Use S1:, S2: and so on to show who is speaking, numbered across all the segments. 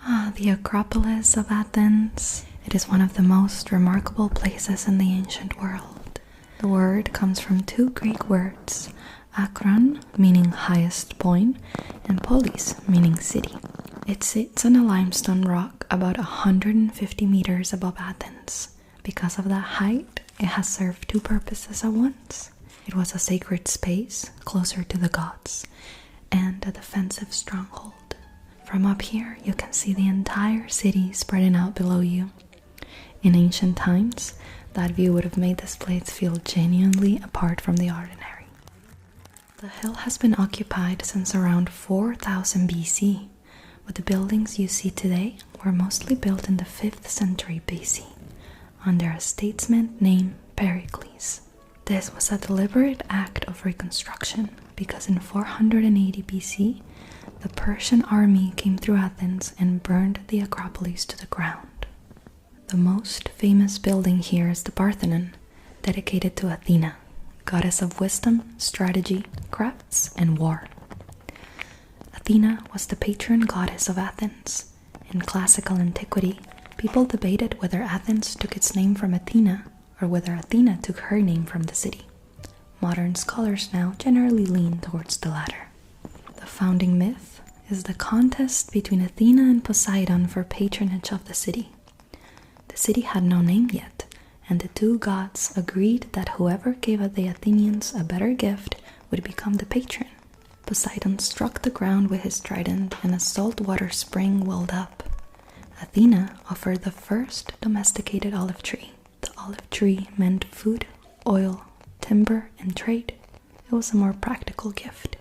S1: The Acropolis of Athens. It is one of the most remarkable places in the ancient world. The word comes from two Greek words, akron, meaning highest point, and polis, meaning city. It sits on a limestone rock about 150 meters above Athens. Because of that height, it has served two purposes at once. It was a sacred space, closer to the gods, and a defensive stronghold. From up here, you can see the entire city spreading out below you. In ancient times, that view would have made this place feel genuinely apart from the ordinary. The hill has been occupied since around 4000 BC, but the buildings you see today were mostly built in the 5th century BC, under a statesman named Pericles. This was a deliberate act of reconstruction because in 480 BC, the Persian army came through Athens and burned the Acropolis to the ground. The most famous building here is the Parthenon, dedicated to Athena, goddess of wisdom, strategy, crafts, and war. Athena was the patron goddess of Athens. In classical antiquity, people debated whether Athens took its name from Athena or whether Athena took her name from the city. Modern scholars now generally lean towards the latter. The founding myth is the contest between Athena and Poseidon for patronage of the city. The city had no name yet, and the two gods agreed that whoever gave the Athenians a better gift would become the patron. Poseidon struck the ground with his trident and a saltwater spring welled up. Athena offered the first domesticated olive tree. The olive tree meant food, oil, timber, and trade. It was a more practical gift.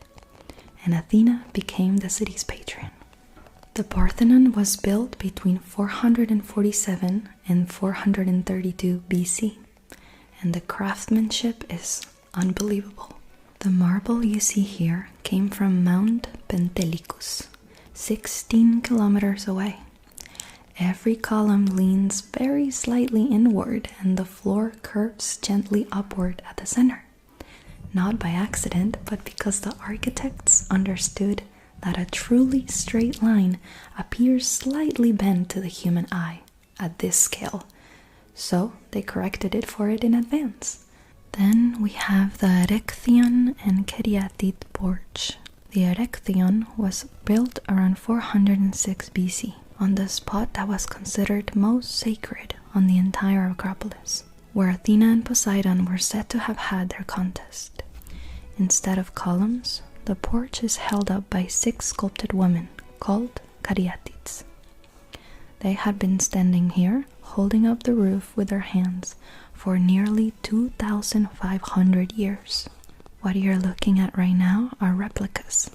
S1: And Athena became the city's patron. The Parthenon was built between 447 and 432 BC, and the craftsmanship is unbelievable. The marble you see here came from Mount Pentelicus, 16 kilometers away. Every column leans very slightly inward and the floor curves gently upward at the center. Not by accident, but because the architects understood that a truly straight line appears slightly bent to the human eye at this scale, so they corrected it for it in advance. Then we have the Erechtheion and Caryatid porch. The Erechtheion was built around 406 BC, on the spot that was considered most sacred on the entire Acropolis, where Athena and Poseidon were said to have had their contest. Instead of columns, the porch is held up by 6 sculpted women, called Caryatids. They had been standing here, holding up the roof with their hands, for nearly 2,500 years. What you're looking at right now are replicas.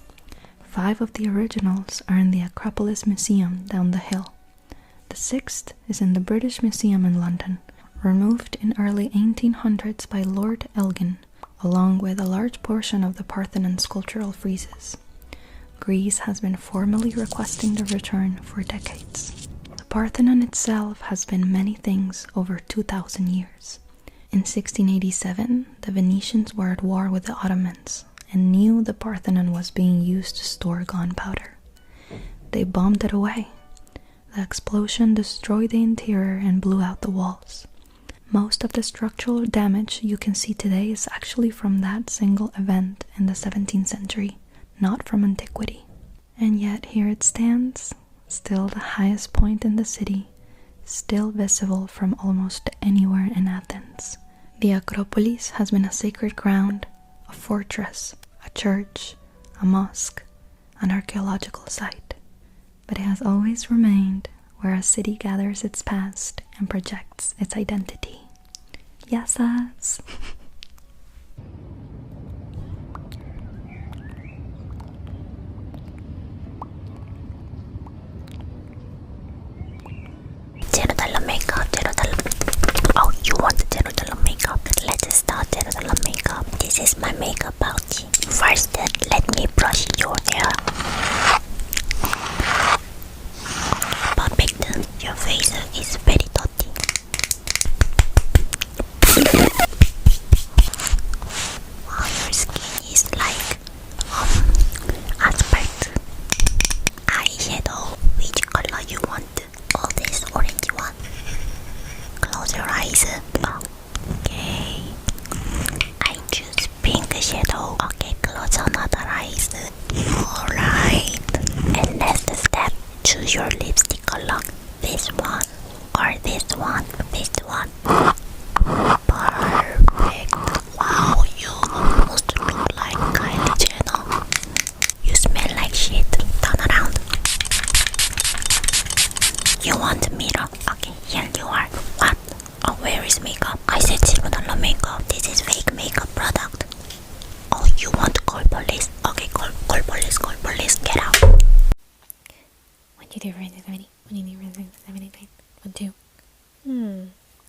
S1: 5 of the originals are in the Acropolis Museum down the hill. The 6th is in the British Museum in London, removed in early 1800s by Lord Elgin, along with a large portion of the Parthenon sculptural friezes. Greece has been formally requesting the return for decades. The Parthenon itself has been many things over 2,000 years. In 1687, the Venetians were at war with the Ottomans and knew the Parthenon was being used to store gunpowder. They bombed it away. The explosion destroyed the interior and blew out the walls. Most of the structural damage you can see today is actually from that single event in the 17th century, not from antiquity. And yet here it stands, still the highest point in the city, still visible from almost anywhere in Athens. The Acropolis has been a sacred ground, a fortress, a church, a mosque, an archaeological site. But it has always remained where a city gathers its past and projects its identity. Yesas!
S2: $0 makeup, $0. Oh, you want the $0 makeup? Let's start $0 makeup. This is my makeup pouch. First, let me brush your hair. Perfect. Your face is very dirty. choose your lipstick color. This one or this one? This one. Perfect. Wow, you almost look like Kylie Jenner. You smell like shit. Turn around. You want a mirror? Okay, here you are. What? Oh, where is makeup? I said $0 makeup. This is fake makeup product. Oh, you want to call police? Okay, call police, call police. Get out. 1, 2, 3, 4, 5, 6, 7, 8. 1, 2, 3, 4, 5, 6, 7, 8, 9. 1, 2.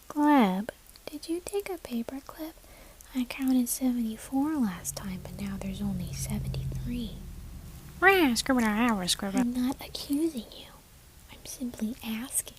S2: Gleb, did you take a paper clip? I counted 74 last time, but now there's only 73. I'm not accusing you. I'm simply asking.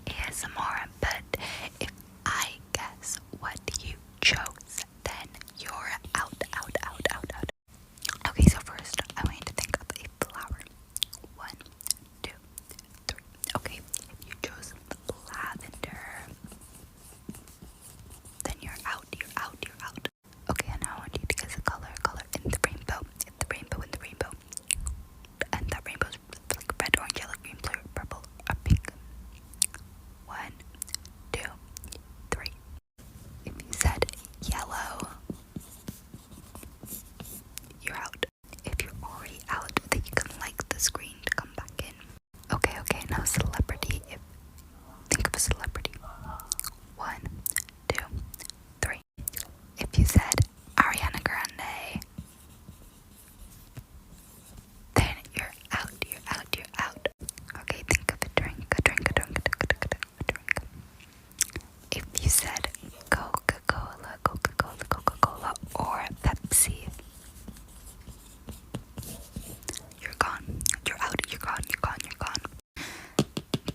S2: ASMR, but if I guess what you chose, then you're out. Okay, so first I want you to think of a flower. 1, 2, 3. Okay, if you chose lavender, then you're out. Okay, and now I want you to guess a color in the rainbow. And that rainbow's like red, orange, yellow, green, blue, purple, or pink. 1, 2, 3. If you said yellow, you're out. If you're already out, then you can like the screen to come back in. Okay, now celebrity. Think of a celebrity. 1, 2, 3. If you said Ariana Grande, then you're out. Okay, think of a drink. If you said Coca-Cola, or Pepsi, you're gone. You're out. You're gone.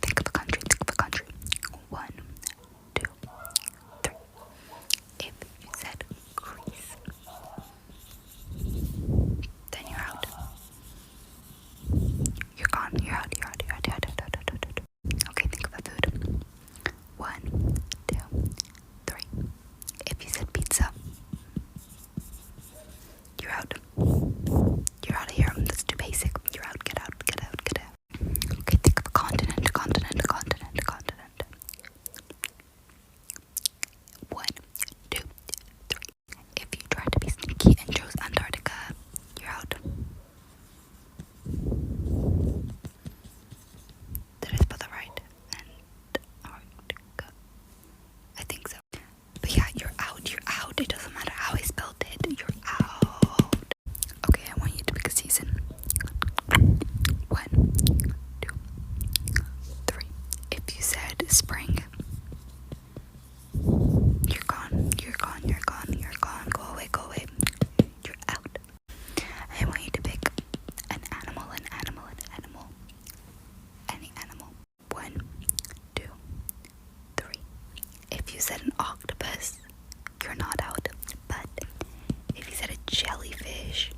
S2: Think of a country. 1, 2, 3. If you said Greece, then you're out. You're gone. You're out. Okay, think of a food. 1, 2, 3. If you said pizza, you're out. You're out of here. That's too basic. You're out. Get out. Okay, think of a continent. 1, 2, 3. If you tried to be sneaky and chose Antarctica, you're out. Did I spell that right? Antarctica. I think so. But yeah, you're out. It doesn't matter how I spelled it. You're out. Okay, I want you to pick a season. 1, 2, 3. If you said spring, you're gone. Go away. You're out. I want you to pick an animal. Any animal. 1, 2, 3. If you said an octopus, you're not out. But if you said a jellyfish,